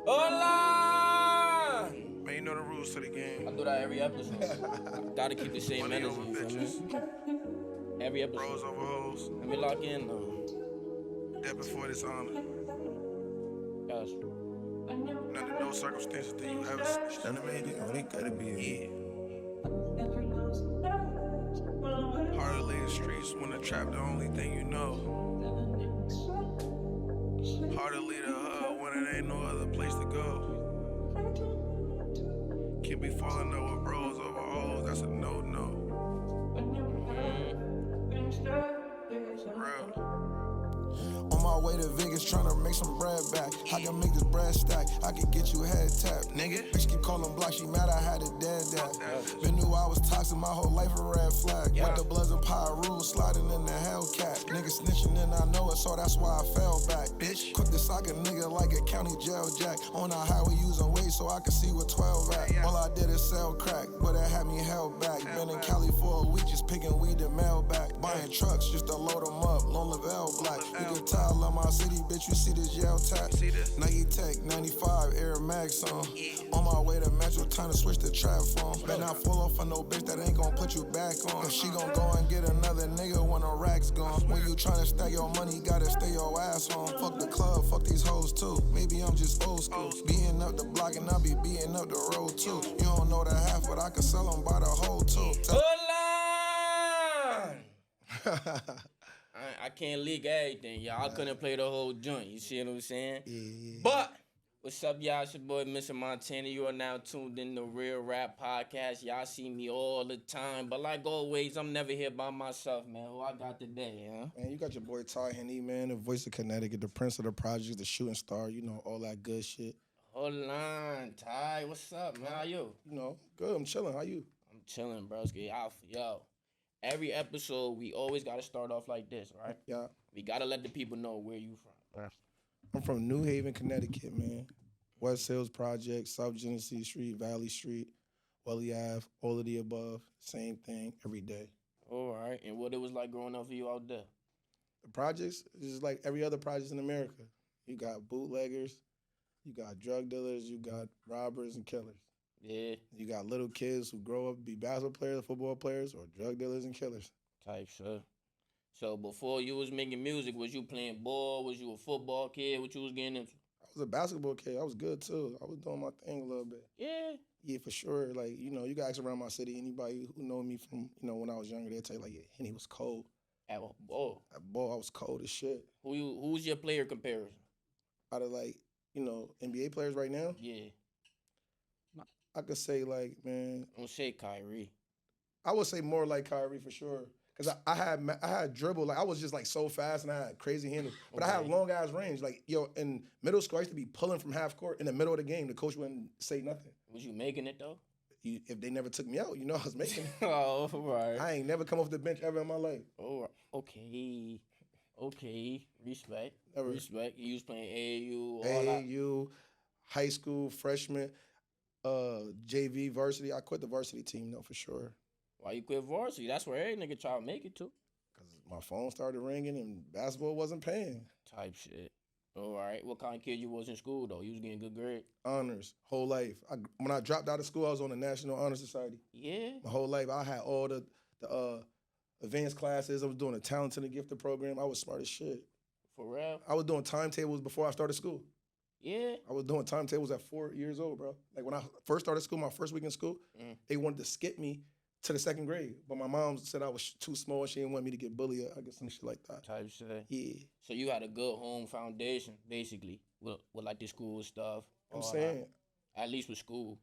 Hola! Man, you know the rules to the game. I do that every episode. Gotta keep the same Money energy, over you feel me? bitches. Every Bros episode. over hoes. Let me lock in though. Death before this honor. Yes. Under no circumstances do you ever snitch. None of me, they gotta be Yeah. Hard to leave the streets when the trap the only thing you know. Hard to leave the hood when it ain't no other place to go. Can't be falling up with bros over hoes, that's a no-no. Real. On my way to Vegas, tryna make some bread back. I can make this bread stack, I can get you head tapped. Nigga. Bitch keep calling block, she mad I had a dead dad. Been knew I was toxic, my whole life a red flag. Yeah. With the Bloods and Pyru, sliding in the Hellcat. Nigga snitching and I know it, so that's why I fell back. Bitch. Quick to sock a nigga like a county jail jack. On the highway using weight so I can see what 12 at. Yeah. All I did is sell crack, but it had me held back. Been in Cali for a week, just picking weed and mail back. Buying trucks just to load them up, Lone Lavelle black. You can tell on my city, bitch, you see this yell tap. See this? Nike Tech 95 Air Max on. On my way to Metro, time to switch the trap phone. Better not fall off on no bitch that ain't gon' put you back on. If she gon' go and get another nigga when the rack's gone. When you tryna stack your money, gotta stay your ass home. Fuck the club, fuck these hoes too. Maybe I'm just old school. Beating up the block and I be beating up the road too. You don't know the half, but I can sell them by the whole two. Hola! I can't leak everything, y'all. I couldn't play the whole joint. You see what I'm saying? Yeah. But what's up, y'all? It's your boy, Mr. Montana. You are now tuned in to Real Rap Podcast. Y'all see me all the time, but like always, I'm never here by myself, man. Who I got today, huh? Man, you got your boy Ty Henney, man, the voice of Connecticut, the prince of the projects, the shooting star, you know, all that good shit. Hold on, Ty. What's up, man? How you? You know, good, I'm chilling. How you? I'm chilling, broski. Alpha, yo. Every episode, we always gotta start off like this, right? Yeah. We gotta let the people know where you from. I'm from New Haven, Connecticut, man. West Hills Project, South Genesee Street, Valley Street, Welly Ave, all of the above. Same thing every day. All right. And what it was like growing up for you out there? The projects is just like every other project in America. You got bootleggers, you got drug dealers, you got robbers and killers. Yeah, You got little kids who grow up to be basketball players, football players, or drug dealers and killers. type shit. So before you was making music, was you playing ball? Was you a football kid? What you was getting into? I was a basketball kid. I was good too. I was doing my thing a little bit. Yeah. Yeah, for sure. Like, you know, you guys around my city, anybody who know me from, you know, when I was younger, they'll tell you, like, yeah, Henny was cold. At ball. That ball, I was cold as shit. Who's your player comparison? Out of, like, you know, NBA players right now, Yeah. I could say, like, man, Don't say Kyrie. I would say more like Kyrie for sure. Because I had dribble. Like, I was just, like, so fast and I had crazy handles. But I had Okay. long-ass range. Like, yo, in middle school, I used to be pulling from half court in the middle of the game. The coach wouldn't say nothing. Was you making it though? If they never took me out, you know I was making it. Oh, right. I ain't never come off the bench ever in my life. Oh, okay. Okay. Respect. Never. Respect. You was playing AAU, all that. AAU, high school, freshman, JV, varsity. I quit the varsity team, though, for sure. Why you quit varsity? That's where every nigga try to make it to. Because my phone started ringing and basketball wasn't paying. Type shit. All right. What kind of kid you was in school though? You was getting good grade. Honors, whole life. When I dropped out of school, I was on the National Honor Society. Yeah. My whole life, I had all the advanced classes. I was doing a talented and gifted program. I was smart as shit. For real. I was doing timetables before I started school. Yeah. I was doing timetables at 4 years old, bro. Like when I first started school, my first week in school, they wanted to skip me to the second grade. But my mom said I was too small. She didn't want me to get bullied. I guess some shit like that. Type shit. Yeah. So you had a good home foundation, basically, with like the school stuff. I'm all saying, that. At least with school.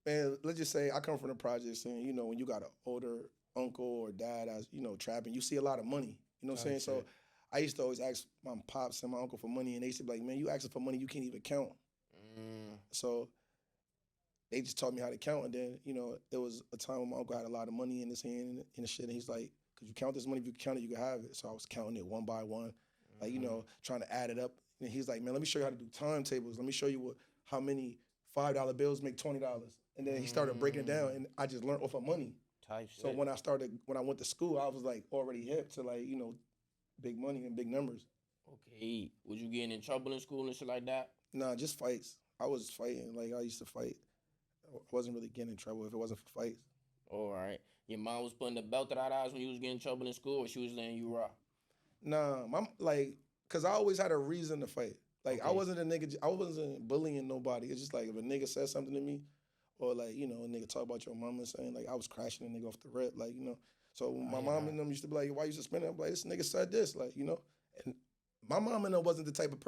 man, let's just say I come from the projects and, you know, when you got an older uncle or dad as, you know, trapping, you see a lot of money. You know what I'm saying? So I used to always ask my pops and my uncle for money and they used to be like, man, you asking for money you can't even count. So they just taught me how to count. And then, you know, there was a time when my uncle had a lot of money in his hand and shit. And he's like, could you count this money? If you can count it, you can have it. So I was counting it one by one, like, you know, trying to add it up. And he's like, man, let me show you how to do timetables. Let me show you how many $5 bills make $20. And then he started breaking it down and I just learned off of money. Type shit. So when I went to school, I was like already hip to like, you know, big money and big numbers. Okay. Was you getting in trouble in school and shit like that? Nah, just fights. I was fighting. Like I used to fight. I wasn't really getting in trouble if it wasn't for fights. All right. Your mom was putting the belt to that eyes when you was getting in trouble in school, or she was letting you rock? Nah, my like, cause I always had a reason to fight. Like I Okay. wasn't a nigga. I wasn't bullying nobody. It's just like if a nigga said something to me, or like a nigga talk about your mama and saying like I was crashing a nigga off the rip, like. So my Right, mom right. and them used to be like, "Why you suspended?" I'm like, "This nigga said this," like. And my mom and them wasn't the type of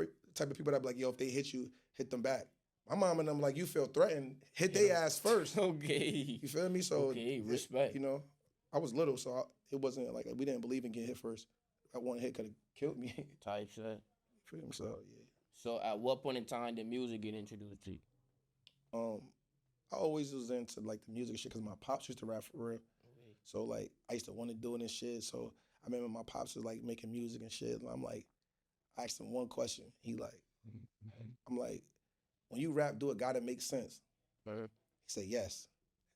people that be like, "Yo, if they hit you, hit them back." My mom and them like, "You feel threatened, hit Yeah. they ass first." Okay. You feel me? So, Okay, it, respect. you know, I was little, so it wasn't like we didn't believe in getting hit first. That one hit could have killed me. Type shit. You feel me? So yeah. So at what point in time did music get introduced to you? Um, I always was into like the music shit because my pops used to rap for real. Okay. So like I used to want to do it and shit. So I remember my pops was like making music and shit. And I'm like, I asked him one question. I'm like, when you rap, do it gotta make sense. Mhm. He said yes,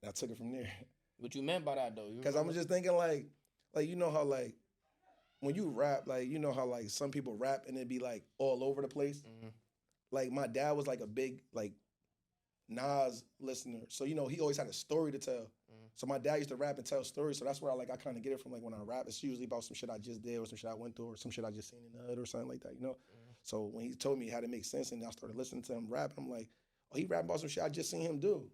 and I took it from there. What you meant by that though? You Cause I'm remember? just thinking like you know how like when you rap, like you know how like some people rap and it be like all over the place. Mhm. Like my dad was like a big like Nas listener, so he always had a story to tell. Mhm. So my dad used to rap and tell stories, so that's where I kind of get it from. Like when I rap, it's usually about some shit I just did or some shit I went through or some shit I just seen in the hood or something like that. Mhm. So when he told me how to make sense and I started listening to him rap, I'm like, oh, he rap about some shit I just seen him do.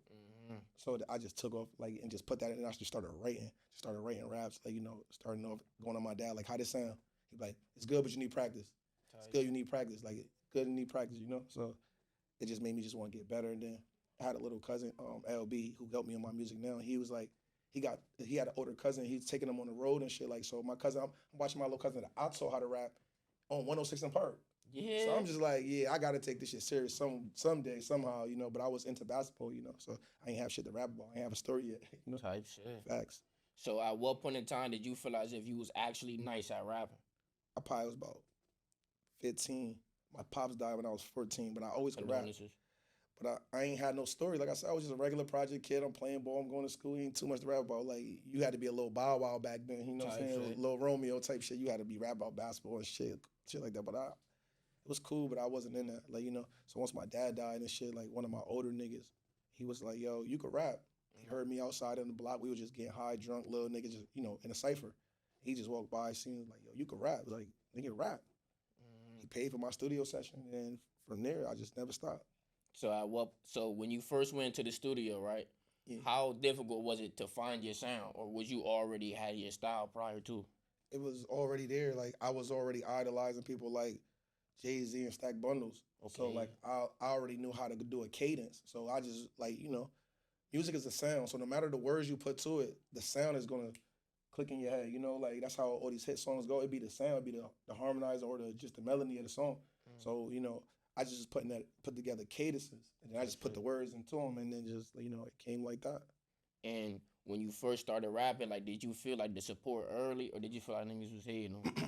Mhm. So I just took off like and just put that in and I just started writing. Just started writing raps, like starting off going on my dad, like how this sound. He'd be like, it's good, but you need practice. It's Type good, you shit. need practice. Like good, you need practice. So it just made me just want to get better. And then I had a little cousin, LB, who helped me on my music now. He was like, he had an older cousin. He's taking him on the road and shit. Like, so my cousin, I'm watching my little cousin that I taught how to rap on 106 in Park. Yeah. So I'm just like, yeah, I gotta take this shit serious someday, somehow. But I was into basketball. So I ain't have shit to rap about. I ain't have a story yet. Type shit. Facts. So at what point in time did you feel as if you was actually nice at rapping? I probably was about 15. My pops died when I was 14, but I always could rap. Condolences. But I ain't had no story. Like I said, I was just a regular project kid. I'm playing ball. I'm going to school. Ain't too much to rap about. Like, you had to be a little Bow Wow back then. You know what I'm Type saying? shit. Little Romeo type shit. You had to be rap about basketball and shit like that. But it was cool, but I wasn't in that. Like. So once my dad died and shit, like one of my older niggas, he was like, yo, you could rap. He heard me outside in the block. We were just getting high, drunk, little niggas, just, in a cipher. He just walked by, seen like, yo, you could rap. Like, nigga, rap. Mhm. He paid for my studio session. And from there, I just never stopped. So when you first went to the studio, right? Yeah. How difficult was it to find your sound, or was you already had your style prior to? It was already there. Like I was already idolizing people like Jay-Z and Stack Bundles. So Okay. like I already knew how to do a cadence. So I just like, music is a sound. So no matter the words you put to it, the sound is gonna click in your head. Like that's how all these hit songs go. It'd be the sound, it'd be the harmonizer or just the melody of the song. Mm. So, I just put together cadences and then I just put the words into them and then just it came like that. And when you first started rapping, like, did you feel like the support early, or did you feel like niggas was hating on you?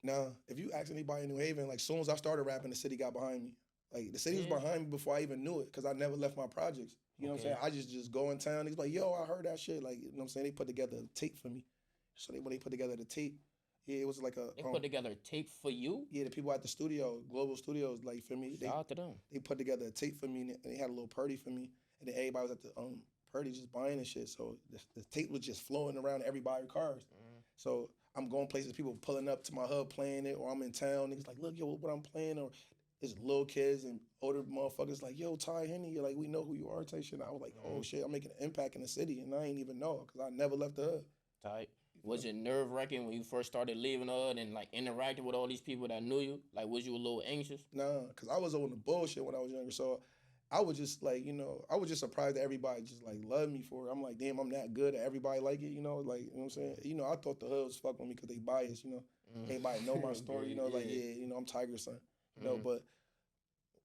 Now, if you ask anybody in New Haven, like, soon as I started rapping, the city got behind me. Like, the city was Yeah. behind me before I even knew it, because I never left my projects. You know what I'm Okay. saying? I just go in town. He's like, yo, I heard that shit. Like, you know what I'm saying? They put together a tape for me. So when they put together the tape, yeah, it was like They put together a tape for you. yeah, the people at the studio, Global Studios, like, for me, Shout out to them. they put together a tape for me, and they had a little party for me, and then everybody was at the party just buying and shit. So the tape was just flowing around everybody's cars. Mhm. So I'm going places, people pulling up to my hub playing it, or I'm in town, niggas like, look, yo, what I'm playing, or it's little kids and older motherfuckers like, yo, Ty Henney, you're like, we know who you are, type shit. And I was like, oh shit, I'm making an impact in the city, and I ain't even know, because I never left the hood. Tight. Was it nerve wracking when you first started leaving the hood and like interacting with all these people that knew you? Like, was you a little anxious? Nah, because I was on the bullshit when I was younger, so I was just like, I was just surprised that everybody just like loved me for it. I'm like, damn, I'm that good that everybody like it, like, you know what I'm saying? I thought the hood was fucking with me because they biased. Everybody know my story, like, yeah, I'm Tiger son, but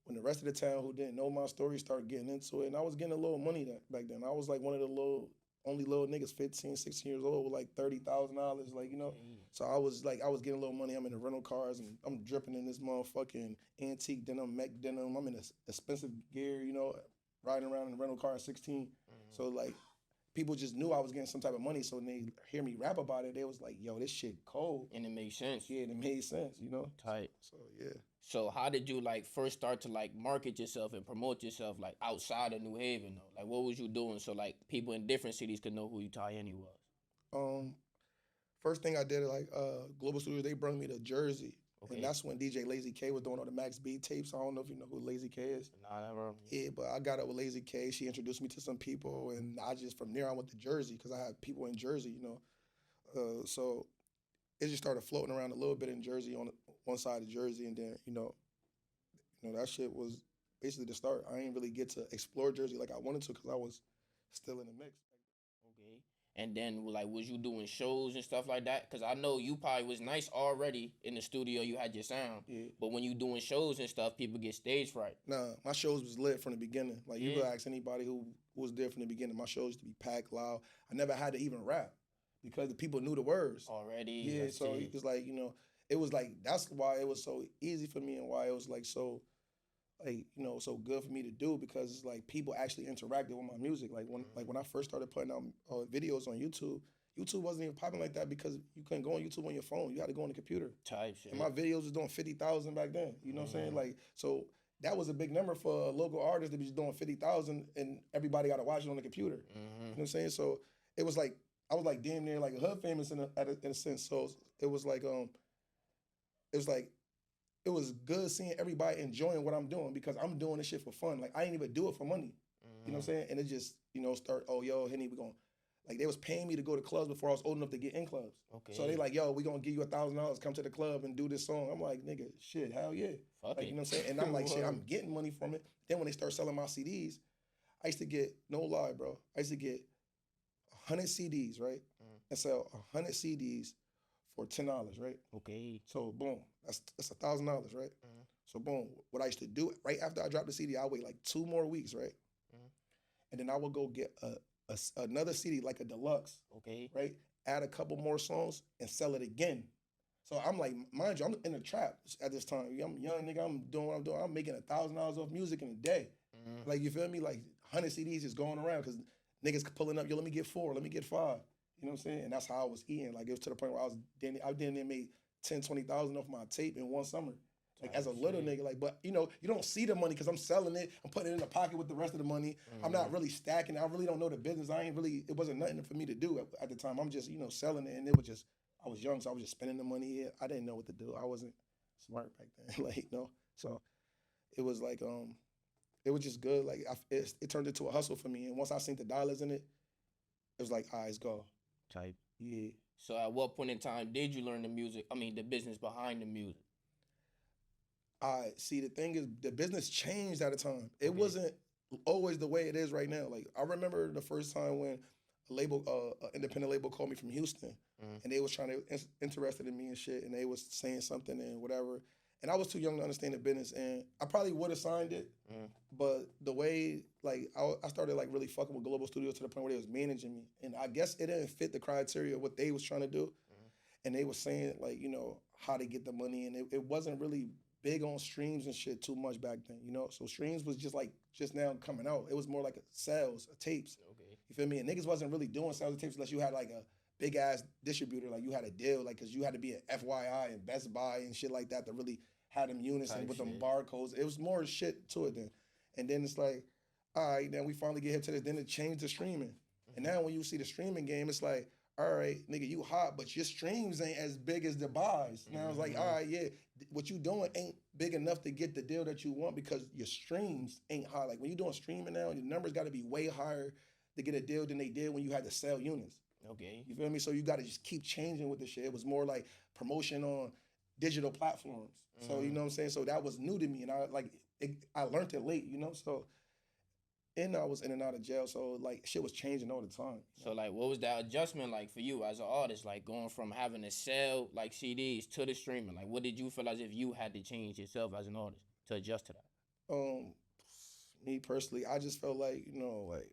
when the rest of the town who didn't know my story started getting into it, and I was getting a little money back then. I was like one of the only little niggas, 15, 16 years old with like $30,000, like, So I was getting a little money. I'm in the rental cars and I'm dripping in this motherfucking antique denim, mech denim. I'm in this expensive gear, riding around in the rental car at 16. So like, people just knew I was getting some type of money. So when they hear me rap about it, they was like, yo, this shit cold. And it makes sense. Yeah, and it made sense, you know? Tight. So yeah. So how did you like first start to like market yourself and promote yourself like outside of New Haven though? Like what was you doing so like people in different cities could know who you Henney was? First thing I did, like Global Studios, they brought me to Jersey. Okay. And that's when DJ Lazy K was doing all the Max B tapes. I don't know if you know who Lazy K is. Nah, never. Yeah, but I got up with Lazy K. She introduced me to some people, and I just, from there, I went to Jersey because I had people in Jersey, you know. So it just started floating around a little bit in Jersey, on one side of Jersey, and then, you know, that shit was basically the start. I didn't really get to explore Jersey like I wanted to because I was still in the mix. Okay. And then like was you doing shows and stuff like that? Cause I know you probably was nice already in the studio, you had your sound. Yeah. But when you doing shows and stuff, people get stage fright. Nah, my shows was lit from the beginning. Like you Yeah. could ask anybody who was there from the beginning. My shows used to be packed loud. I never had to even rap because the people knew the words. Already. Yeah, I so see. it's like, you know, it was like, that's why it was so easy for me and why it was like so, like, you know, so good for me to do because it's like people actually interacted with my music. Like when I first started putting out videos on YouTube, YouTube wasn't even popping like that because you couldn't go on YouTube on your phone. You had to go on the computer. Type shit. And my videos was doing 50,000 back then. You know what I'm saying? Like, so that was a big number for a local artist to be doing 50,000 and everybody got to watch it on the computer. You know what I'm saying? So it was like, I was like damn near like a hood famous in a sense. So it was like, it was good seeing everybody enjoying what I'm doing because I'm doing this shit for fun. Like I ain't even do it for money. You know what I'm saying? And it just, you know, oh, yo, Henney, we gonna, like they was paying me to go to clubs before I was old enough to get in clubs. Okay. So they like, yo, we gonna give you $1,000, come to the club and do this song. I'm like, nigga, shit, hell yeah. Fuck like, it. you know what I'm saying? And I'm like, shit, I'm getting money from it. Then when they start selling my CDs, I used to get, no lie, bro, I used to get 100 CDs, right? And sell 100 CDs for $10, right? Okay. So boom, that's $1,000, right? So boom, what I used to do right after I dropped the CD, I wait like 2 more weeks, right? And then I would go get another CD like a deluxe, Okay. right? Add a couple more songs and sell it again. So I'm like, mind you, I'm in a trap at this time. I'm a young nigga. I'm doing what I'm doing. I'm making $1,000 off music in a day. Like you feel me? Like 100 CDs is going around because niggas pulling up. Yo, let me get 4. Let me get 5. You know what I'm saying? And that's how I was eating. Like it was to the point where I didn't make 10, 20,000 off my tape in one summer. Like as a little nigga, like, but you know, you don't see the money because I'm selling it. I'm putting it in the pocket with the rest of the money. I'm not really stacking it. I really don't know the business. It wasn't nothing for me to do at the time. I'm just, you know, selling it. And it was just, I was young, so I was just spending the money. I didn't know what to do. I wasn't smart back then, like, you know? So it was like, it was just good. Like it turned into a hustle for me. And once I seen the dollars in it, it was like, all right, let's go. Type. Yeah. So at what point in time did you learn the business behind the music? See, the thing is, the business changed at a time. It wasn't always the way it is right now. Like, I remember the first time when a label, independent label called me from Houston, and they was trying to interested in me and shit, and they was saying something and whatever. And I was too young to understand the business, and I probably would have signed it, but the way, like, I started, like, really fucking with Global Studios to the point where they was managing me, and I guess it didn't fit the criteria of what they was trying to do, and they was saying, like, you know, how to get the money, and it wasn't really big on streams and shit too much back then, you know? So streams was just now coming out. It was more like sales, tapes. Okay. You feel me? And niggas wasn't really doing sales of tapes unless you had like a big ass distributor, like you had a deal, like, cause you had to be at FYI and Best Buy and shit like that to really have them units and with them barcodes. It was more shit to it then. And then it's like, all right, then we finally get hip to this. Then it changed to streaming. And now when you see the streaming game, it's like, all right, nigga, you hot, but your streams ain't as big as the buys. Now it's like, all right, yeah, what you doing ain't big enough to get the deal that you want because your streams ain't high. Like when you doing streaming now, your numbers got to be way higher to get a deal than they did when you had to sell units. Okay. You feel me? So you got to just keep changing with the shit. It was more like promotion on digital platforms. So you know what I'm saying? So that was new to me, and I learned it late, you know. So. And I was in and out of jail, so like shit was changing all the time. So like, what was that adjustment like for you as an artist? Like going from having to sell like CDs to the streaming. Like, what did you feel as if you had to change yourself as an artist to adjust to that? Me personally, I just felt like, you know, like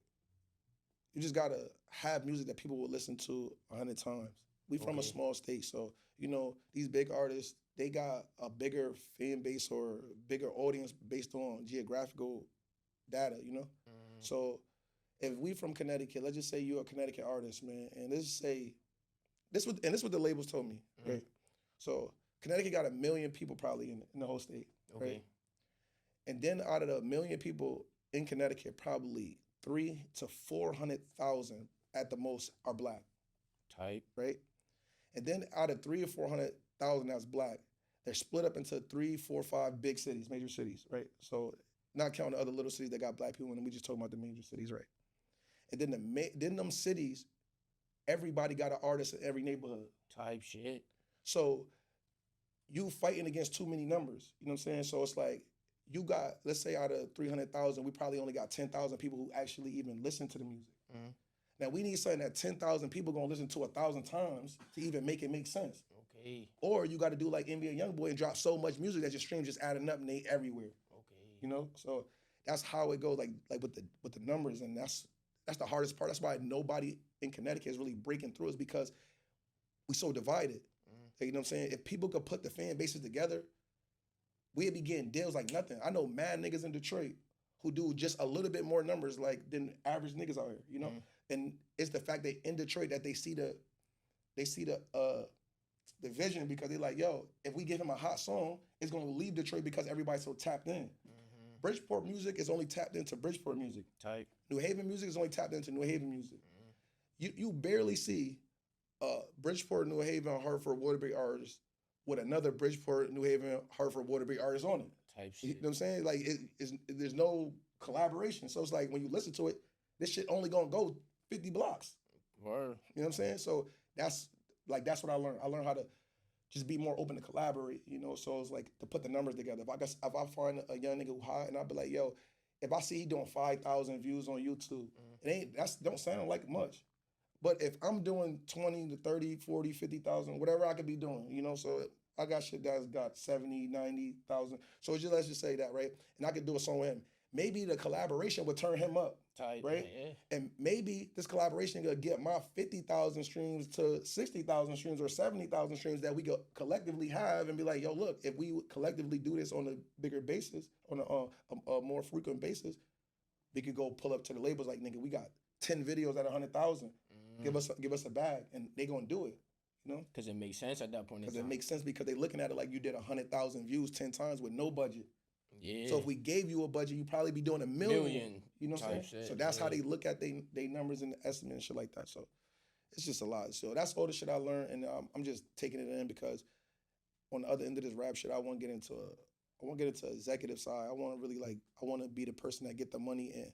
you just gotta have music that people will listen to 100 times. We from a small state, so you know these big artists, they got a bigger fan base or bigger audience based on geographical data, you know. So if we from Connecticut, let's just say you're a Connecticut artist, man, and let's say this what the labels told me, right? So Connecticut got 1 million people probably in the whole state, right? And then out of the 1 million people in Connecticut, probably 300 to 400,000 at the most are black, Type. right? And then out of 300 or 400,000 that's black, they're split up into 3, 4, 5 big cities, major cities, right? So not counting the other little cities that got black people in, and we just talking about the major cities, right? And then them cities, everybody got an artist in every neighborhood. Type shit. So you fighting against too many numbers. You know what I'm saying? So it's like you got, let's say out of 300,000, we probably only got 10,000 people who actually even listen to the music. Now we need something that 10,000 people gonna listen to 1,000 times to even make it make sense. Okay. Or you got to do like NBA YoungBoy and drop so much music that your streams just adding up and they everywhere. Okay. You know, so that's how it goes. Like with the numbers, and that's the hardest part. That's why nobody in Connecticut is really breaking through, is because we so divided. You know what I'm saying? If people could put the fan bases together, we'd be getting deals like nothing. I know mad niggas in Detroit who do just a little bit more numbers like than average niggas out here. You know, and it's the fact that in Detroit that they see the vision, because they're like, yo, if we give him a hot song, it's gonna leave Detroit because everybody's so tapped in. Bridgeport music is only tapped into Bridgeport music. Type. New Haven music is only tapped into New Haven music. You barely see Bridgeport, New Haven, Hartford, Waterbury artists with another Bridgeport, New Haven, Hartford, Waterbury artist on it. Type You shit. know what I'm saying? Like there's no collaboration. So it's like when you listen to it, this shit only gonna go 50 blocks. Word. You know what I'm saying? So that's what I learned. I learned how to just be more open to collaborate, you know? So it's like to put the numbers together. If I find a young nigga who hot, and I'll be like, yo, if I see he doing 5,000 views on YouTube, don't sound like much. But if I'm doing 20 to 30, 40, 50,000, whatever I could be doing, you know? So I got shit that's got 70, 90,000. So let's just say that, right? And I could do a song with him. Maybe the collaboration would turn him up. Type. Right? Yeah. And maybe this collaboration could get my 50,000 streams to 60,000 streams or 70,000 streams that we could collectively have and be like, yo, look, if we collectively do this on a bigger basis, on a more frequent basis, we could go pull up to the labels like, nigga, we got 10 videos at 100,000. Give us a bag, and they gonna do it, you know? Because it makes sense at that point in Because time. it makes sense, because they looking at it like you did 100,000 views 10 times with no budget. Yeah. So if we gave you a budget, you probably be doing 1 million. You know what I'm saying? type shit, So that's how yeah. they look at they numbers and the estimate and shit like that. So it's just a lot. So that's all the shit I learned, and I'm just taking it in because on the other end of this rap shit, I want to get into executive side. I want to be the person that get the money and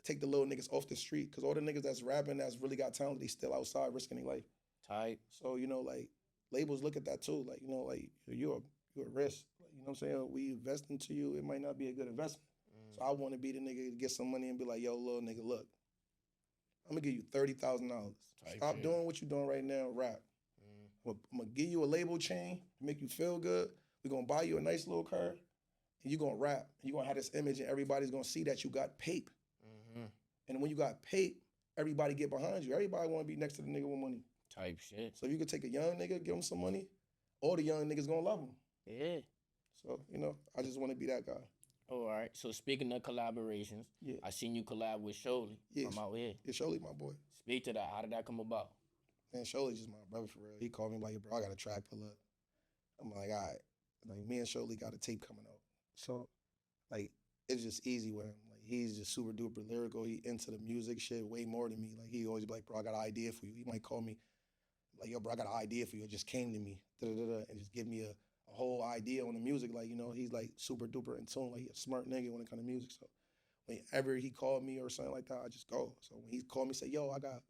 take the little niggas off the street, because all the niggas that's rapping that's really got talent, they still outside risking their life. Type. So, you know, like, labels look at that too. Like, you know, like, you're a risk. Like, you know what I'm saying? We invest into you, it might not be a good investment. So I want to be the nigga to get some money and be like, yo, little nigga, look, I'm gonna give you $30,000. Stop doing what you're doing right now, rap. I'm gonna give you a label chain, make you feel good. We're gonna buy you a nice little car, and you're gonna rap. You're gonna have this image, and everybody's gonna see that you got pape. And when you got pape, everybody get behind you. Everybody wanna be next to the nigga with money. Type shit. So if you could take a young nigga, give him some money, all the young niggas gonna love him. Yeah. So, you know, I just wanna be that guy. All right. So speaking of collaborations, Yeah. I seen you collab with Sholey from out here. Yeah, Sholey, my boy. Speak to that. How did that come about? Man, Sholey's just my brother for real. He called me like, bro, I got a track pull up. I'm like, all right. Like, me and Sholey got a tape coming out. So, like, it's just easy with him. Like, he's just super duper lyrical. He into the music shit way more than me. Like, he always be like, bro, I got an idea for you. He might call me like, yo, bro, I got an idea for you. It just came to me. And just give me a whole idea on the music. Like, you know, he's like super duper in tune. Like, he a smart nigga when it comes to music. So whenever he called me or something like that, I just go. So when he called me, say, yo, I got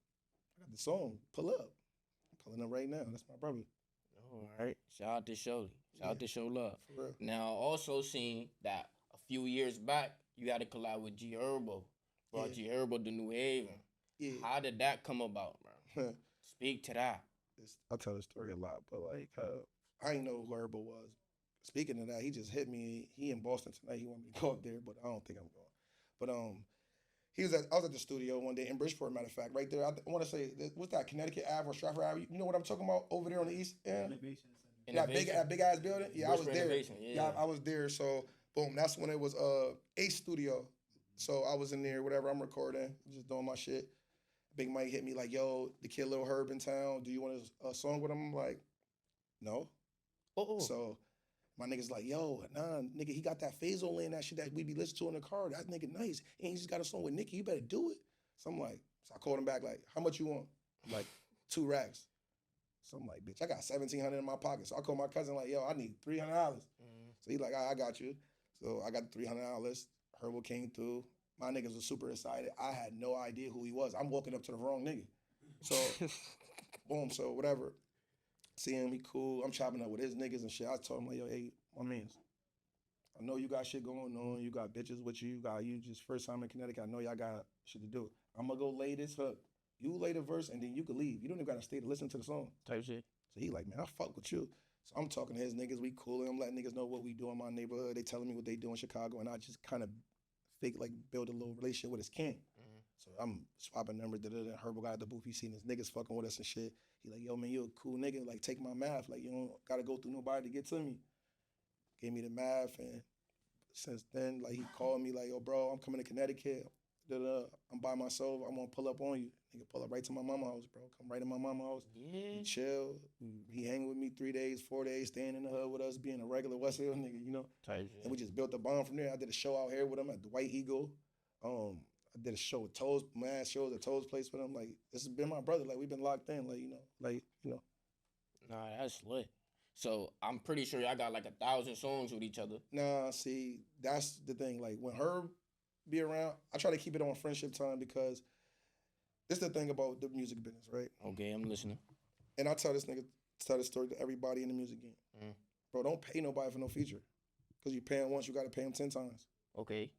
the song. Pull up. I'm pulling up right now. That's my brother. All right. Shout out to Sholey. Shout out to Show Love. For real. Now, also seen that a few years back, you had a collab with Herbo. Brought Herbo to New Haven. Yeah. How did that come about, bro? Speak to that. I tell the story a lot, but like, I didn't know who Herbo was. Speaking of that, he just hit me. He in Boston tonight. He wanted me to go up there, but I don't think I'm going. But I was at the studio one day in Bridgeport, matter of fact, right there. I want to say, what's that, Connecticut Ave or Stratford Ave? You know what I'm talking about over there on the east end? That big ass building? Yeah, I was there. Yeah. I was there. So, boom, that's when it was Ace Studio. So I was in there, whatever, I'm recording, just doing my shit. Big Mike hit me like, yo, the kid Lil Herb in town. Do you want a song with him? I'm like, no. Oh. So my nigga's like, yo, nah, nigga, he got that Faisal in that shit that we be listening to in the car. That nigga nice. And he just got a song with Nicki. You better do it. So I'm like, so I called him back like, how much you want? I'm like, 2 racks. So I'm like, bitch, I got $1,700 in my pocket. So I called my cousin like, yo, I need $300. So he's like, I got you. So I got the $300. Herbo came through. My niggas was super excited. I had no idea who he was. I'm walking up to the wrong nigga. So, boom, so whatever. See him, he cool. I'm chopping up with his niggas and shit. I told him like, yo, hey, my mans, I know you got shit going on. You got bitches with you. You just first time in Connecticut. I know y'all got shit to do. I'm gonna go lay this hook. You lay the verse and then you can leave. You don't even gotta stay to listen to the song. Type shit. So he like, man, I fuck with you. So I'm talking to his niggas. We cool. I'm letting niggas know what we do in my neighborhood. They telling me what they do in Chicago, and I just kind of fake like build a little relationship with his king. So I'm swapping numbers. Herbo got at the booth. He seen his niggas fucking with us and shit. He like, yo, man, you a cool nigga. Like, take my math. Like, you don't gotta go through nobody to get to me. Gave me the math, and since then, like, he called me like, yo, bro, I'm coming to Connecticut. I'm by myself. I'm gonna pull up on you. Nigga, pull up right to my mama's house, bro. Come right to my mama's house. Yeah. He chill. He hang with me 3 days, 4 days, staying in the hood with us, being a regular West Hill nigga, you know. Type shit. And we just built a bond from there. I did a show out here with him at the White Eagle. I did a show with Toes, mad shows at Toes Place with him. Like, this has been my brother. Like, we've been locked in. Like, you know. Nah, that's lit. So I'm pretty sure y'all got like 1,000 songs with each other. Nah, see, that's the thing. Like, when Herb be around, I try to keep it on friendship time because this is the thing about the music business, right? Okay, I'm listening. And I tell this story to everybody in the music game. Bro, don't pay nobody for no feature. Because you pay him once, you got to pay him 10 times. Okay.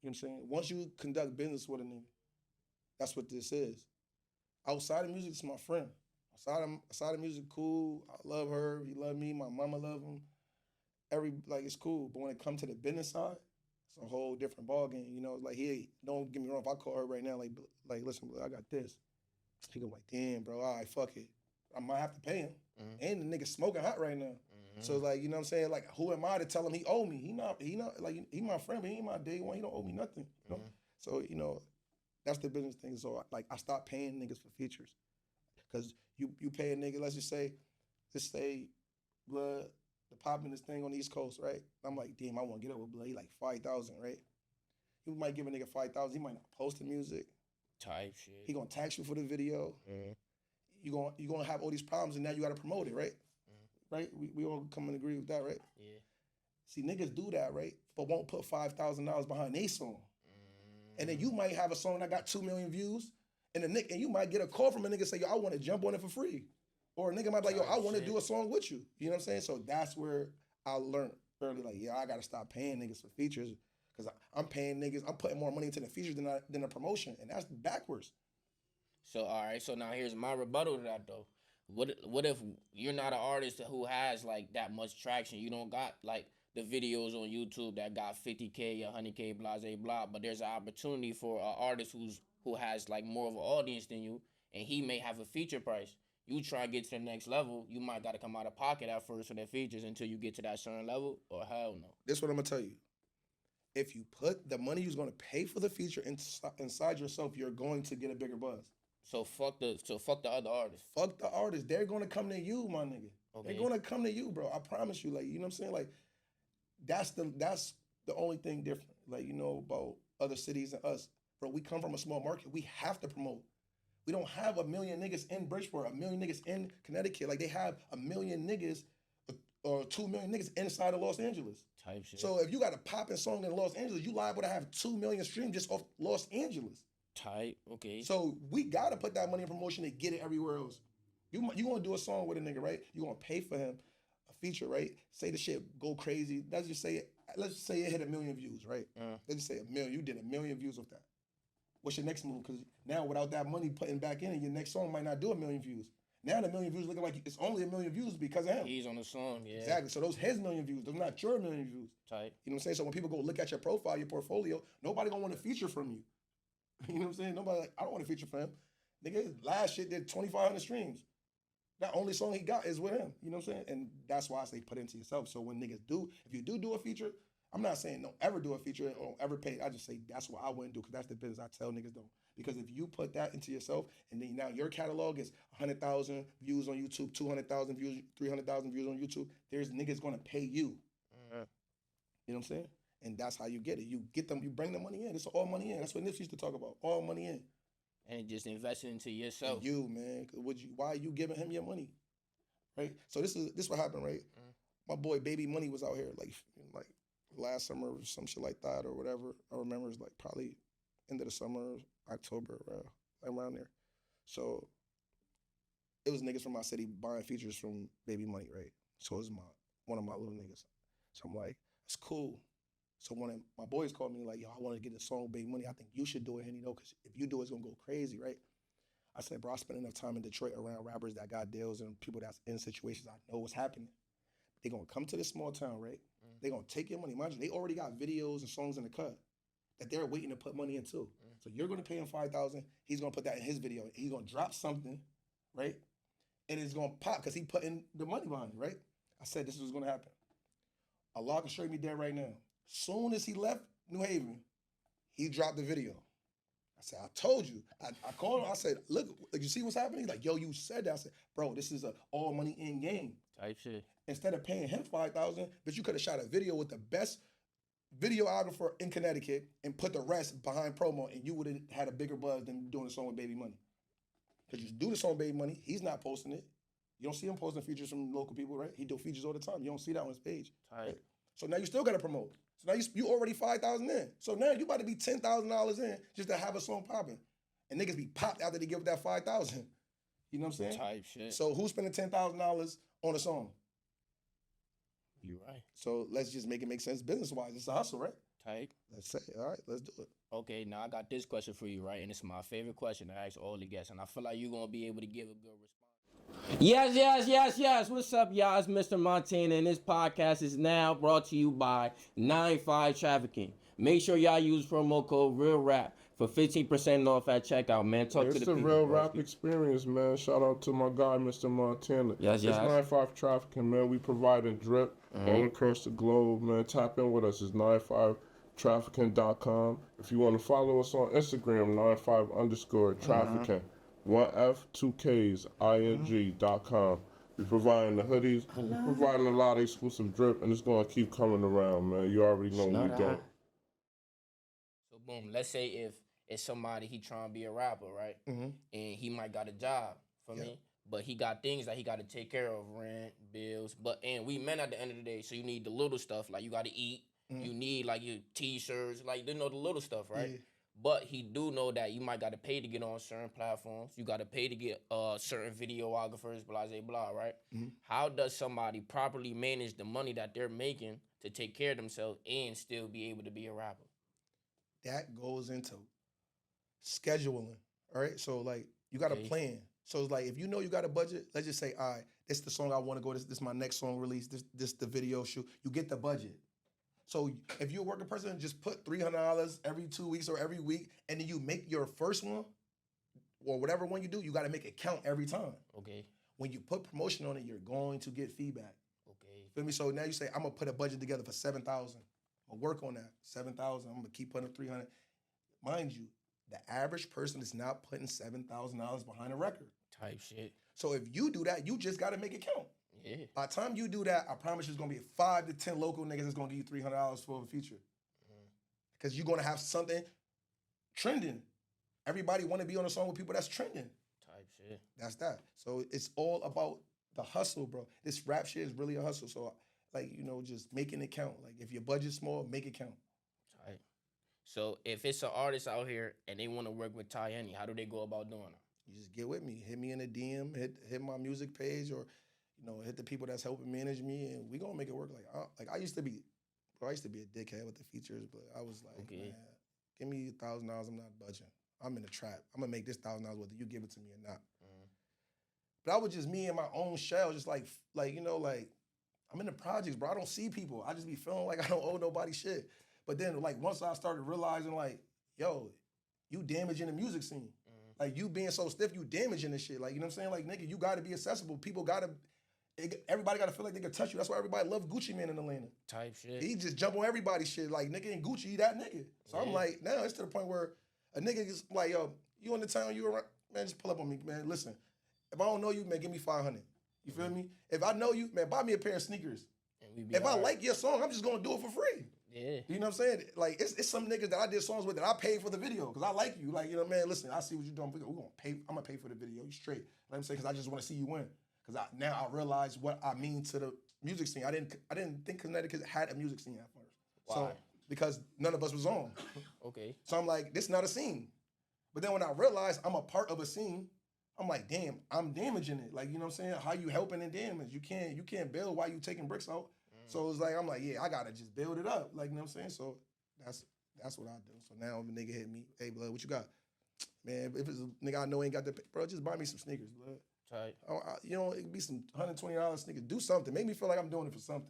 You know what I'm saying? Once you conduct business with a nigga, that's what this is. Outside of music, it's my friend. Outside of music, cool. I love her. He love me. My mama love him. It's cool. But when it comes to the business side, it's a whole different ballgame. You know, like, don't get me wrong. If I call her right now, like, listen, I got this. He go like, damn, bro, all right, fuck it. I might have to pay him. And the nigga smoking hot right now. So, like, you know what I'm saying? Like, who am I to tell him he owe me? He not, like, he my friend, but he ain't my day one. He don't owe me nothing. You know? So, you know, that's the business thing. So, like, I stopped paying niggas for features. Because you pay a nigga, let's say, Blood, the popping this thing on the East Coast, right? I'm like, damn, I want to get up with Blood. He like 5,000, right? You might give a nigga 5,000. He might not post the music. Type shit. He gonna tax you for the video. You gonna have all these problems, and now you gotta promote it, right? Right? We all come and agree with that, right? Yeah. See, niggas do that, right? But won't put $5,000 behind a song. And then you might have a song that got 2 million views, and you might get a call from a nigga say, yo, I want to jump on it for free. Or a nigga might be like, yo, I want to do a song with you. You know what I'm saying? So that's where I learned early, like, yeah, I gotta stop paying niggas for features. Because I'm paying niggas, I'm putting more money into the features than the promotion. And that's backwards. So, all right. So now here's my rebuttal to that, though. What if you're not an artist who has, like, that much traction? You don't got, like, the videos on YouTube that got 50K, 100K, blase, blah. But there's an opportunity for an artist who has, like, more of an audience than you, and he may have a feature price. You try to get to the next level, you might got to come out of pocket at first for their features until you get to that certain level, or hell no. This is what I'm going to tell you. If you put the money you're going to pay for the feature inside yourself, you're going to get a bigger buzz. So fuck the other artists. Fuck the artists. They're gonna come to you, my nigga. Okay. They're gonna come to you, bro. I promise you. Like, you know what I'm saying? Like, that's the only thing different. Like, you know, about other cities and us. Bro, we come from a small market. We have to promote. We don't have 1 million niggas in Bridgeport, 1 million niggas in Connecticut. Like, they have 1 million niggas or 2 million niggas inside of Los Angeles. Type shit. So if you got a popping song in Los Angeles, you liable to have 2 million streams just off Los Angeles. Type, okay. So we gotta put that money in promotion to get it everywhere else. You gonna do a song with a nigga, right? You gonna pay for him a feature, right? Say the shit go crazy. Let's just say it hit 1 million views, right? Let's just say 1 million. You did 1 million views with that. What's your next move? Because now without that money putting back in, your next song might not do 1 million views. Now the 1 million views looking like it's only 1 million views because of him. He's on the song, yeah. Exactly. So those his 1 million views, those not your 1 million views. Type. You know what I'm saying? So when people go look at your profile, your portfolio, nobody gonna want a feature from you. You know what I'm saying? Nobody like, I don't want a feature for him. Nigga, his last shit did 2,500 streams. That only song he got is with him. You know what I'm saying? And that's why I say put it into yourself. So when niggas do, if you do a feature, I'm not saying don't ever do a feature or ever pay. I just say that's what I wouldn't do because that's the business I tell niggas don't. Because if you put that into yourself and then now your catalog is 100,000 views on YouTube, 200,000 views, 300,000 views on YouTube, there's niggas gonna pay you. You know what I'm saying? And that's how you get it. You get them, you bring the money in. It's all money in. That's what Nipsey used to talk about. All money in. And just investing into yourself. And you, man. Why are you giving him your money? Right? So this what happened, right? My boy Baby Money was out here like last summer or some shit like that or whatever. I remember it was like probably end of the summer, October, around there. So it was niggas from my city buying features from Baby Money, right? So it was one of my little niggas. So I'm like, it's cool. So one of my boys called me like, yo, I want to get a song with Baby Money. I think you should do it, Henney, though, because if you do it, it's going to go crazy, right? I said, bro, I spent enough time in Detroit around rappers that got deals and people that's in situations I know what's happening. They're going to come to this small town, right? They're going to take your money. Mind you, they already got videos and songs in the cut that they're waiting to put money into. So you're going to pay him $5,000. He's going to put that in his video. He's going to drop something, right? And it's going to pop because he put in the money behind it, right? I said this was going to happen. Allah can show me dead right now. Soon as he left New Haven, he dropped the video. I said, I told you. I called him. I said, look, you see what's happening? He's like, yo, you said that. I said, bro, this is a all money in game. Type shit. Instead of paying him $5,000, but you could have shot a video with the best videographer in Connecticut and put the rest behind promo, and you would have had a bigger buzz than doing a song with Baby Money. Because you do the song with Baby Money, he's not posting it. You don't see him posting features from local people, right? He do features all the time. You don't see that on his page. Right? So now you still got to promote. So now you already $5,000 in. So now you about to be $10,000 in just to have a song popping. And niggas be popped after they give up that $5,000. You know what I'm saying? Type shit. So who's spending $10,000 on a song? You right. So let's just make it make sense business-wise. It's a hustle, right? Type. Let's say, all right, let's do it. Okay, now I got this question for you, right? And it's my favorite question I ask all the guests, and I feel like you're going to be able to give a good response. Yes. What's up, y'all? It's Mr. Montana, and this podcast is now brought to you by 95 Trafficking. Make sure y'all use promo code REALRAP for 15% off at checkout, man. Talk to the people. It's a real rap experience, man. Shout out to my guy, Mr. Montana. Yes. It's 95 Trafficking, man. We provide a drip all across the globe, man. Tap in with us. It's 95trafficking.com. If you want to follow us on Instagram, 95_trafficking. 1F2Ks ing.com. We providing the hoodies. We're providing a lot of exclusive drip, and it's going to keep coming around, man. You already know what we doing. So, boom, let's say if it's somebody, he trying to be a rapper, right? And he might got a job for me, but he got things that he got to take care of, rent, bills. And we men at the end of the day, so you need the little stuff, like you got to eat. You need like your t-shirts, like, you know, the little stuff, right? Yeah. But he do know that you might got to pay to get on certain platforms. You got to pay to get certain videographers, blah, blah, blah, right? How does somebody properly manage the money that they're making to take care of themselves and still be able to be a rapper? That goes into scheduling, all right? So, like, you got a plan. So, it's like, if you know you got a budget, let's just say, all right, this is the song I want to go, this is my next song release, this the video shoot. You get the budget. So if you're a working person, just put $300 every 2 weeks or every week, and then you make your first one, or whatever one you do, you got to make it count every time. Okay. When you put promotion on it, you're going to get feedback. Okay. Feel me? So now you say, I'm going to put a budget together for $7,000. I'll work on that. $7,000. I'm going to keep putting up $300. Mind you, the average person is not putting $7,000 behind a record. Type shit. So if you do that, you just got to make it count. Yeah. By the time you do that, I promise you it's going to be 5 to 10 local niggas that's going to give you $300 for a feature. Because you're going to have something trending. Everybody want to be on a song with people that's trending. Type shit. That's that. So it's all about the hustle, bro. This rap shit is really a hustle. So, like, you know, just making it count. Like, if your budget's small, make it count. Type. So if it's an artist out here and they want to work with Ty Henney, how do they go about doing it? You just get with me. Hit me in a DM. Hit my music page, or you know, hit the people that's helping manage me, and we gonna make it work. Like I used to be a dickhead with the features, but I was like, man, give me $1,000. I'm not budging. I'm in the trap. I'm gonna make this $1,000 whether you give it to me or not. But I was just me in my own shell, just like you know, like I'm in the projects, bro. I don't see people. I just be feeling like I don't owe nobody shit. But then, like, once I started realizing, like, yo, you damaging the music scene. Like, you being so stiff, you damaging this shit. Like, you know what I'm saying? Like, nigga, you gotta be accessible. People gotta everybody got to feel like they can touch you. That's why everybody love Gucci Man in Atlanta. Type shit. He just jump on everybody's shit. Like, nigga ain't Gucci, he that nigga. So I'm like, now it's to the point where a nigga is like, yo, you in the town, you around, man, just pull up on me, man. Listen, if I don't know you, man, give me 500. You feel me? If I know you, man, buy me a pair of sneakers. If I like your song, I'm just gonna do it for free. Yeah. You know what I'm saying? Like, it's some niggas that I did songs with that I paid for the video because I like you. Like, you know, man, listen, I see what you're doing. We're gonna pay. I'm gonna pay for the video. You straight. You know what I'm saying? Because I just want to see you win. Because now I realize what I mean to the music scene. I didn't think Connecticut had a music scene at first. Why? So because none of us was on. Okay. So I'm like, this is not a scene. But then when I realized I'm a part of a scene, I'm like, damn, I'm damaging it. Like, you know what I'm saying? How you helping in damage? You can't build while you taking bricks out. So it's like, I'm like, yeah, I gotta just build it up. Like, you know what I'm saying? So that's what I do. So now if a nigga hit me, hey, blood, what you got? Man, if it's a nigga I know ain't got the pay, bro, just buy me some sneakers, blood. Tight. You know, it could be some $120 sneakers. Do something. Make me feel like I'm doing it for something.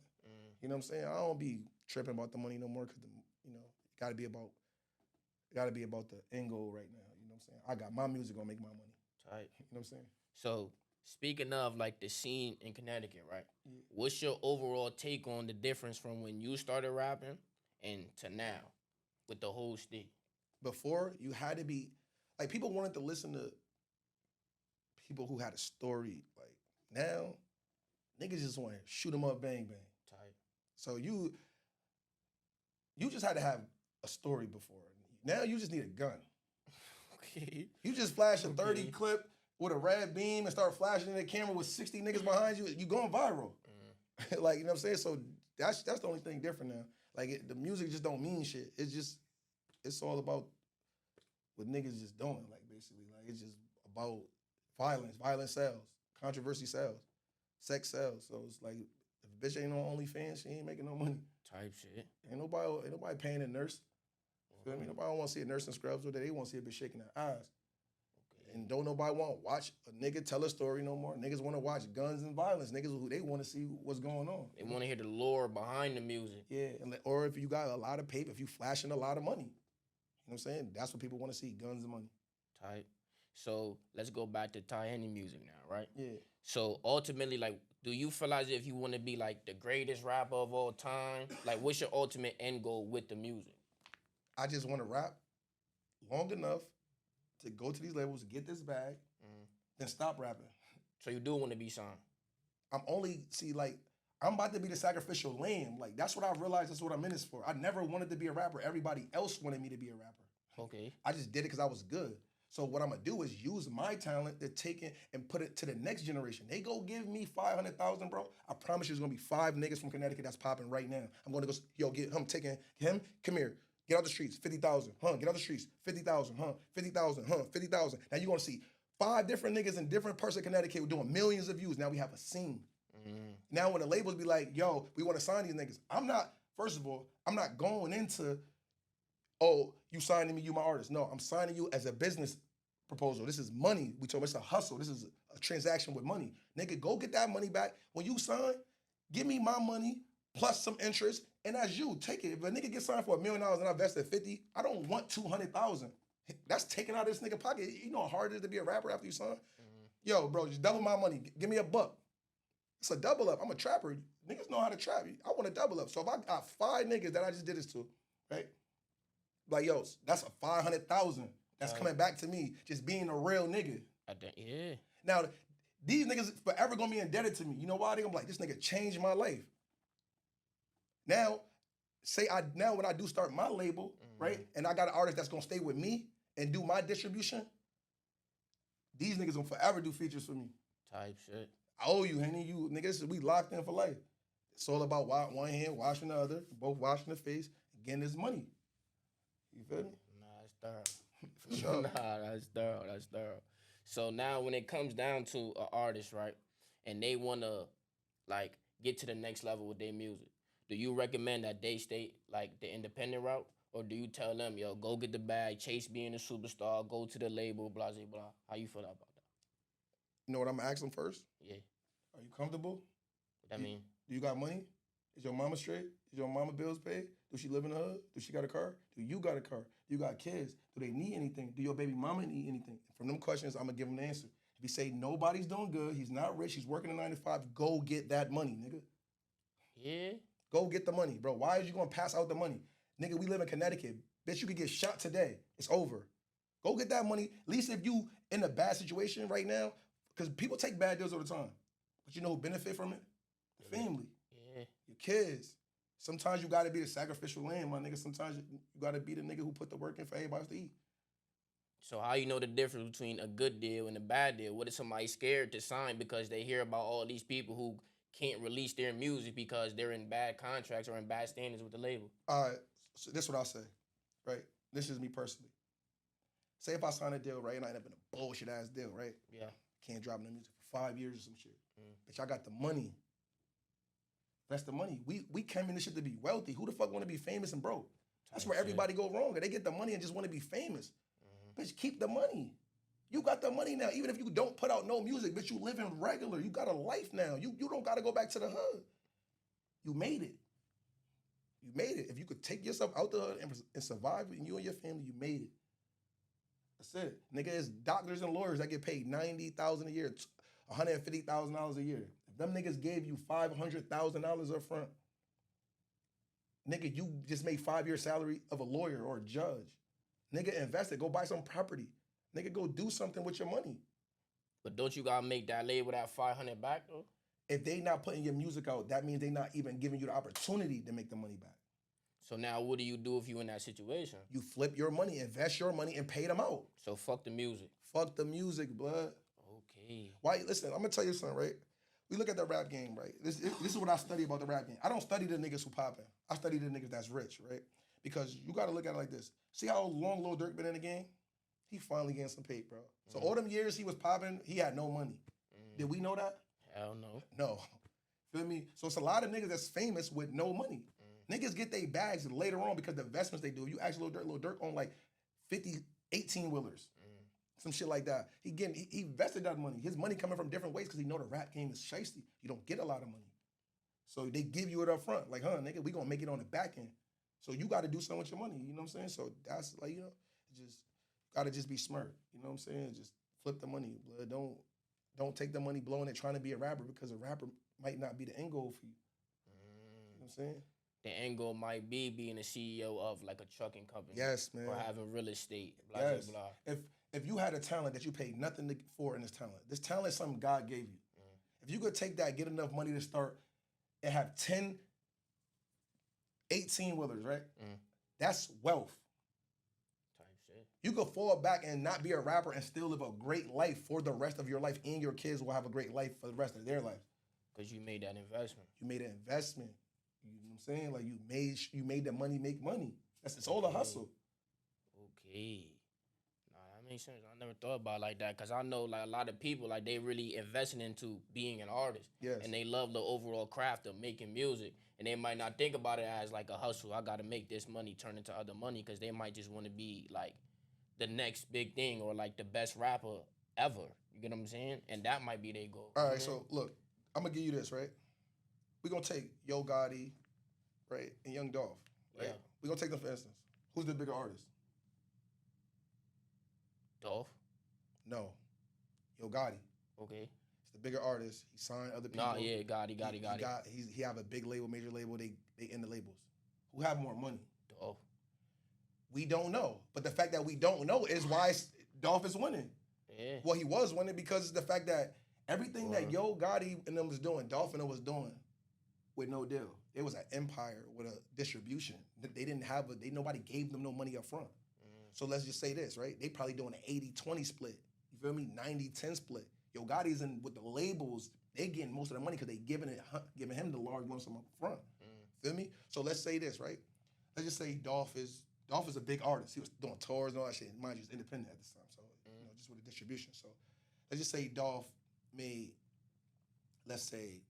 You know what I'm saying? I don't be tripping about the money no more because, you know, it gotta be about the end goal right now. You know what I'm saying? I got my music gonna make my money. Tight. You know what I'm saying? So speaking of like the scene in Connecticut, right? Yeah. What's your overall take on the difference from when you started rapping and to now with the whole stick? Before, you had to be, like, people wanted to listen to people who had a story. Like, now, niggas just want to shoot them up, bang, bang. Tight. So you just had to have a story before. Now you just need a gun. Okay. You just flash a 30 clip with a red beam and start flashing in the camera with 60 niggas behind you, you going viral. Like, you know what I'm saying? So that's the only thing different now. Like, the music just don't mean shit. It's all about what niggas just doing, like, basically. Like, it's just about violence sells, controversy sells, sex sells. So it's like, if a bitch ain't on OnlyFans, she ain't making no money. Type shit. Ain't nobody paying a nurse. You feel me? Nobody want to see a nurse in scrubs with that. They want to see a bitch shaking her eyes. Okay. And don't nobody want to watch a nigga tell a story no more. Niggas want to watch guns and violence. Niggas who they want to see what's going on. They want to hear the lore behind the music. Yeah, or if you got a lot of paper, if you flashing a lot of money. You know what I'm saying? That's what people want to see, guns and money. Type. So let's go back to Henney music now, right? Yeah. So ultimately, like, do you feel as if you want to be like the greatest rapper of all time? Like, what's your ultimate end goal with the music? I just want to rap long enough to go to these labels, get this bag, then stop rapping. So you do want to be signed? I'm about to be the sacrificial lamb. Like, that's what I realized. That's what I'm in this for. I never wanted to be a rapper. Everybody else wanted me to be a rapper. Okay. I just did it because I was good. So what I'm gonna do is use my talent to take it and put it to the next generation. They go give me 500,000, bro. I promise you, there's gonna be 5 niggas from Connecticut that's popping right now. I'm gonna go, yo, get him, taking him, come here. Get out the streets, 50,000, Get out the streets, 50,000, 50,000, 50,000. Now you're gonna see 5 different niggas in different parts of Connecticut doing millions of views. Now we have a scene. Now when the labels be like, yo, we wanna sign these niggas, first of all, I'm not going into, oh, you signing me, you my artist. No, I'm signing you as a business proposal. This is money. We told it's a hustle. This is a transaction with money. Nigga, go get that money back. When you sign, give me my money plus some interest, and as you, take it. If a nigga gets signed for $1 million and I invested 50, I don't want 200,000. That's taking out of this nigga pocket. You know how hard it is to be a rapper after you sign? Yo, bro, just double my money. Give me $1. It's a double up. I'm a trapper. Niggas know how to trap. I want to double up. So if I got 5 niggas that I just did this to, right? Like, yo, that's a 500,000. That's coming back to me, just being a real nigga. Yeah. Now, these niggas forever gonna be indebted to me. You know why? They gonna be like, this nigga changed my life. Now, when I do start my label, right, and I got an artist that's gonna stay with me and do my distribution, these niggas gonna forever do features for me. Type shit. I owe you, Henney. You niggas, we locked in for life. It's all about one hand washing the other, both washing the face, and getting this money. You feel me? Nah, it's thorough. For sure. Nah, that's thorough. So now when it comes down to an artist, right, and they want to, like, get to the next level with their music, do you recommend that they stay, like, the independent route? Or do you tell them, yo, go get the bag, chase being a superstar, go to the label, blah, blah, blah? How you feel about that? You know what I'm gonna ask them first? Yeah. Are you comfortable? What that mean? Do you got money? Is your mama straight? Is your mama bills paid? Do she live in the hood? Do she got a car? Do you got a car? Do you got kids? Do they need anything? Do your baby mama need anything? From them questions, I'm gonna give them the answer. If We say nobody's doing good. He's not rich. He's working a 9 to 5. Go get that money, nigga. Yeah. Go get the money, bro. Why is you gonna pass out the money? Nigga, we live in Connecticut. Bitch, you could get shot today. It's over. Go get that money. At least if you in a bad situation right now, because people take bad deals all the time. But you know who benefit from it? The family. Yeah. Your kids. Sometimes you gotta be the sacrificial lamb, my nigga. Sometimes you gotta be the nigga who put the work in for everybody else to eat. So how you know the difference between a good deal and a bad deal? What if somebody scared to sign because they hear about all these people who can't release their music because they're in bad contracts or in bad standards with the label? All right, so this is what I'll say, right? This is me personally. Say if I sign a deal, right, and I end up in a bullshit ass deal, right? Yeah. Can't drop no music for 5 years or some shit. Bitch, I got the money. That's the money. We came in this shit to be wealthy. Who the fuck want to be famous and broke? That's where everybody go wrong. They get the money and just want to be famous. Bitch, keep the money. You got the money now. Even if you don't put out no music, bitch, you living regular. You got a life now. You don't got to go back to the hood. You made it. You made it. If you could take yourself out the hood and survive, and you and your family, you made it. That's it. Nigga, it's doctors and lawyers that get paid $90,000 a year, $150,000 a year. If them niggas gave you $500,000 up front, nigga, you just made 5 year salary of a lawyer or a judge. Nigga, invest it. Go buy some property. Nigga, go do something with your money. But don't you gotta make that label that 500 back though? If they not putting your music out, that means they not even giving you the opportunity to make the money back. So now what do you do if you in that situation? You flip your money, invest your money, and pay them out. So fuck the music. Fuck the music, blood. Okay. Why? Listen, I'm gonna tell you something, right? We look at the rap game, right? This is what I study about the rap game. I don't study the niggas who poppin'. I study the niggas that's rich, right? Because you gotta look at it like this. See how long Lil Durk been in the game? He finally getting some paper, bro. So all them years he was popping, he had no money. Did we know that? Hell no. No. Feel me? So it's a lot of niggas that's famous with no money. Niggas get their bags later on because the investments they do. If you ask Lil Durk on like 50, 18-wheelers. Some shit like that. He invested that money. His money coming from different ways because he know the rap game is shiesty. You don't get a lot of money. So they give you it up front. Like, nigga, we gonna make it on the back end. So you gotta do something with your money. You know what I'm saying? So that's like, just gotta just be smart. You know what I'm saying? Just flip the money. Blood. Don't take the money blowing it trying to be a rapper because a rapper might not be the end goal for you. You know what I'm saying? The end goal might be being a CEO of like a trucking company. Yes, man. Or having real estate. Blah, Yes. blah, blah. If you had a talent that you paid nothing for in this talent is something God gave you. If you could take that, get enough money to start and have 10, 18-wheelers, right? That's wealth. Type shit. You could fall back and not be a rapper and still live a great life for the rest of your life, and your kids will have a great life for the rest of their life. Because you made that investment. You made an investment. You know what I'm saying? Like you made the money make money. It's all a hustle. Okay. Nah, that makes sense. I never thought about it like that because I know like a lot of people like they really investing into being an artist. Yes. And they love the overall craft of making music. And they might not think about it as like a hustle. I got to make this money turn into other money because they might just want to be like the next big thing or like the best rapper ever. You get what I'm saying? And that might be their goal. All right, so look, I'm going to give you this, right? We're going to take Yo Gotti, right, and Young Dolph, right? Yeah. We're going to take them for instance. Who's the bigger artist? Dolph? No. Yo Gotti. Okay. He's the bigger artist. He signed other people. Nah, yeah, Gotti. He have a big label, major label. They in the labels. Who have more money? Dolph. We don't know. But the fact that we don't know is why Dolph is winning. Yeah. Well, he was winning because it's the fact that everything that Yo Gotti and them was doing, Dolph and them was doing with no deal. It was an empire with a distribution. They didn't have nobody gave them no money up front. So let's just say this, right? They probably doing an 80-20 split. You feel me? 90-10 split. Yo Gotti's in with the labels, they getting most of the money because they giving him the large lump sum up front. Feel me? So let's say this, right? Let's just say Dolph is a big artist. He was doing tours and all that shit. Mind you, he was independent at this time. So just with the distribution. So let's just say Dolph made, let's say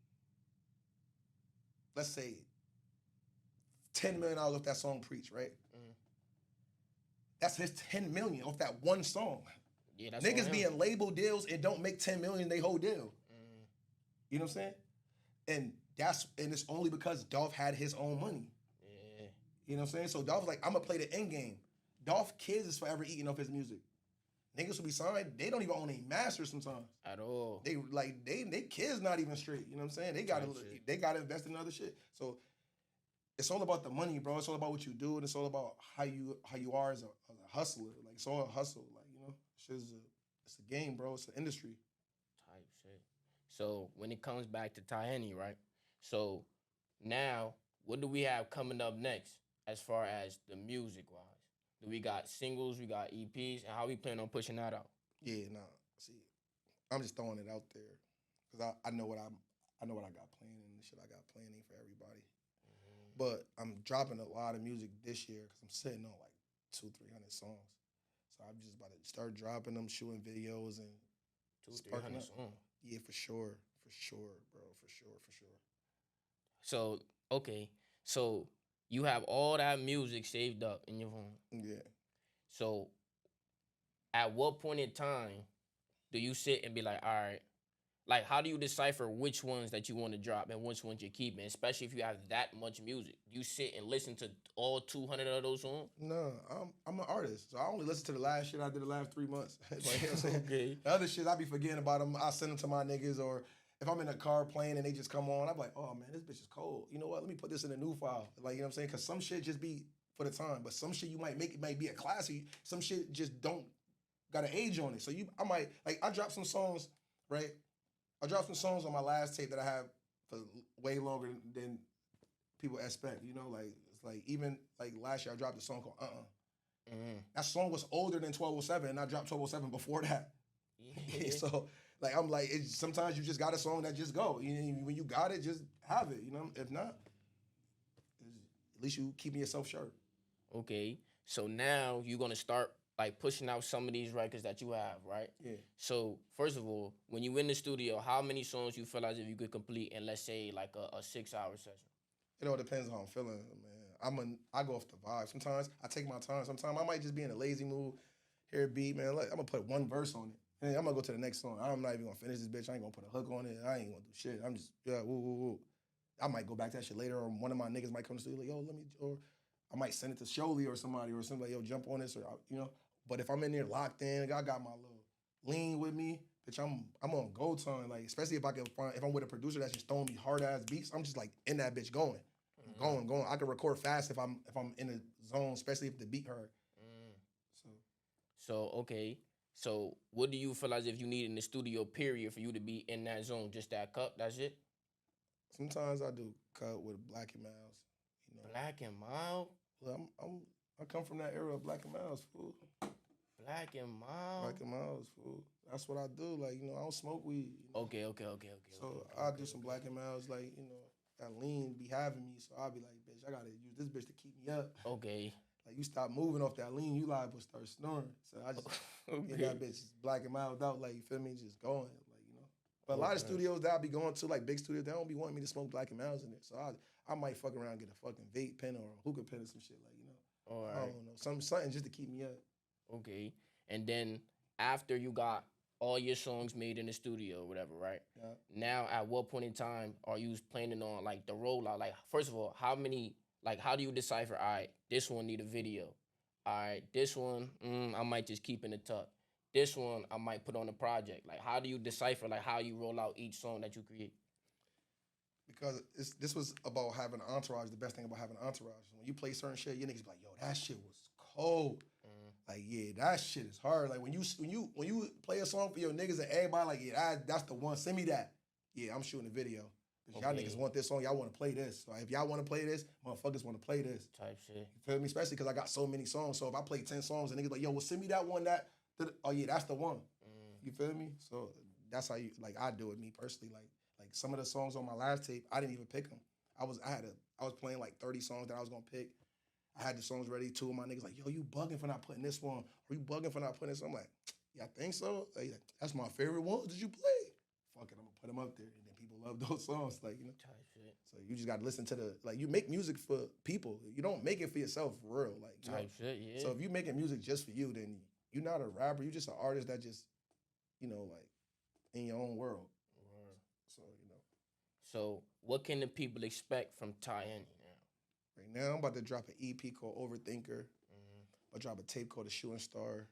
$10 million off that song Preach, right? That's his $10 million off that one song. Yeah, that's niggas be in label deals and don't make $10 million they whole deal. You know what I'm saying? And it's only because Dolph had his own money. Yeah. You know what I'm saying? So Dolph's like, I'm gonna play the end game. Dolph kids is forever eating off his music. niggas who be signed, they don't even own a master sometimes. At all. They kids not even straight. You know what I'm saying? They gotta invest in other shit. So it's all about the money, bro. It's all about what you do, and it's all about how you are as a hustler. Like it's all a hustle. Like, you know, it's a game, bro. It's an industry. Type shit. So when it comes back to Henney, right? So now, what do we have coming up next as far as the music wise? Do we got singles, we got EPs, and how we plan on pushing that out? Yeah, nah. See, I'm just throwing it out there because I know what I got planned and the shit I got planning for everybody. But I'm dropping a lot of music this year because I'm sitting on like 200-300 songs. So I'm just about to start dropping them, shooting videos and 200-300 songs. Yeah, for sure, bro, for sure. So okay, so you have all that music saved up in your phone. Yeah. So at what point in time do you sit and be like, all right, like how do you decipher which ones that you want to drop and which ones you're keeping, especially if you have that much music? You sit and listen to all 200 of those songs? No, I'm an artist, so I only listen to the last shit I did the last 3 months. Like, you know what I'm saying? Okay. The other shit I be forgetting about them. I send them to my niggas, or if I'm in a car playing and they just come on, I'm like, oh man, this bitch is cold. You know what? Let me put this in a new file. Like, you know what I'm saying? Because some shit just be for the time, but some shit you might make, it might be a classic. Some shit just don't got an age on it. So I might, like, I dropped some songs, right? I dropped some songs on my last tape that I have for way longer than people expect. You know, like, it's like, even like last year I dropped a song called That song was older than 1207, and I dropped 1207 before that. Yeah. So, like, I'm like, sometimes you just got a song that just go. When you got it, just have it. You know, if not, at least you keeping yourself sharp. Okay. So now you're gonna start like pushing out some of these records that you have, right? Yeah. So first of all, when you in the studio, how many songs you feel as if you could complete in, let's say, like a 6-hour session? It all depends on how I'm feeling, man. I go off the vibe. Sometimes I take my time. Sometimes I might just be in a lazy mood, hear a beat, man. Like, I'm gonna put one verse on it, and then I'm gonna go to the next song. I'm not even gonna finish this bitch. I ain't gonna put a hook on it. I ain't gonna do shit. I'm just woo woo woo. I might go back to that shit later, or one of my niggas might come to the studio like, yo, or I might send it to Sholey or somebody, yo, jump on this, or you know. But if I'm in there locked in, I got my little lean with me, bitch, I'm on go time. Like, especially if I'm with a producer that's just throwing me hard ass beats, I'm just like in that bitch going. Going. I can record fast if I'm in the zone, especially if the beat hard. So okay. So what do you feel as if you need in the studio period for you to be in that zone? Just that cut, that's it? Sometimes I do cut with Black and Miles. You know. Black and Mild? Well, I come from that era of Black and Miles, fool. Black and Mild? Black and Miles, fool. That's what I do. Like, you know, I don't smoke weed. You know? Okay. So I do some Black and Miles, like, you know, that lean be having me. So I'll be like, bitch, I gotta use this bitch to keep me up. Okay. Like, you stop moving off that lean, you liable to start snoring. So I just get that bitch Black and Mild out, like, you feel me? Just going, like, you know. But a lot of studios that I be going to, like big studios, they don't be wanting me to smoke Black and Miles in there. So I might fuck around and get a fucking vape pen or a hookah pen or some shit, like, you know. All right. I don't know. Something just to keep me up. Okay. And then after you got all your songs made in the studio or whatever, right? Yeah. Now, at what point in time are you planning on, like, the rollout? Like, first of all, how do you decipher, all right, this one need a video. All right, this one, I might just keep in the tuck. This one, I might put on a project. Like, how do you decipher, like, how you roll out each song that you create? Because this was about having an entourage. The best thing about having an entourage. When you play certain shit, your niggas be like, yo, that shit was cold. Like, yeah, that shit is hard. Like, when you play a song for your niggas and everybody like, yeah, that's the one. Send me that. Yeah, I'm shooting a video. Y'all niggas want this song. Y'all want to play this. So if y'all want to play this, motherfuckers want to play this. Type shit. You feel me? Especially because I got so many songs. So if I play 10 songs and niggas like, yo, well, send me that one oh yeah, that's the one. You feel me? So that's how I do it, me personally. Like some of the songs on my last tape, I didn't even pick them. I was playing like 30 songs that I was gonna pick. I had the songs ready. Two of my niggas like, yo, you bugging for not putting this one? Or you bugging for not putting this? I'm like, yeah, I think so. Like, that's my favorite one. Did you play? Fuck it, I'm gonna put them up there. And then people love those songs, like, you know. Type shit. So you just gotta listen to you make music for people. You don't make it for yourself for real. Like, you Type know? shit, yeah. So if you making music just for you, then you're not a rapper. You're just an artist that just, you know, like, in your own world. So, you know. So what can the people expect from Henney now? Right now, I'm about to drop an EP called Overthinker. I'll drop a tape called The Shooting Star.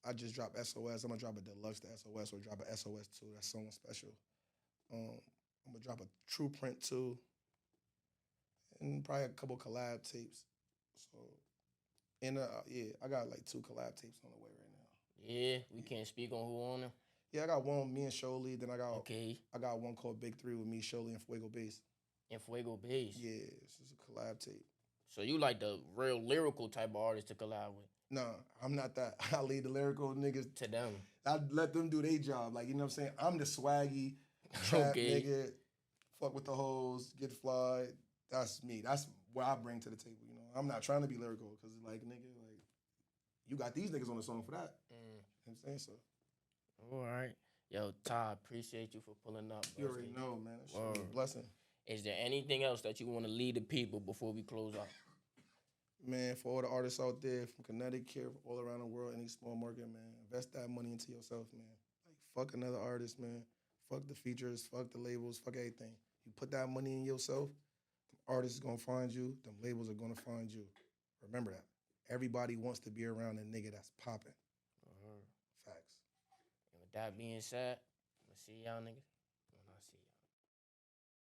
I just dropped SOS. I'm gonna drop a deluxe to SOS or drop a SOS 2. That's someone special. I'm gonna drop a True Print 2 and probably a couple collab tapes. So, and yeah, I got like 2 collab tapes on the way right now. Yeah, we can't speak on who on them. Yeah, I got one with me and Sholey. Then I got one called Big 3 with me, Sholey, and Fuego Bass. And Fuego Bass. Yeah, this is a collab tape. So you like the real lyrical type of artist to collab with? No, I'm not that. I leave the lyrical niggas To them. I let them do their job. Like, you know what I'm saying? I'm the swaggy trap nigga. Fuck with the hoes, get fly. That's me. That's what I bring to the table. You know, I'm not trying to be lyrical because, like, nigga, like, you got these niggas on the song for that. You know what I'm saying? So. All right. Yo, Todd, appreciate you for pulling up. You already know, man. That shit was a blessing. Is there anything else that you want to lead the people before we close out? Man, for all the artists out there from Connecticut, all around the world, any small market, man, invest that money into yourself, man. Like, fuck another artist, man. Fuck the features, fuck the labels, fuck everything. You put that money in yourself, the artist is going to find you, them labels are going to find you. Remember that. Everybody wants to be around a nigga that's popping. Facts. And with that being said, I'm going to see y'all niggas.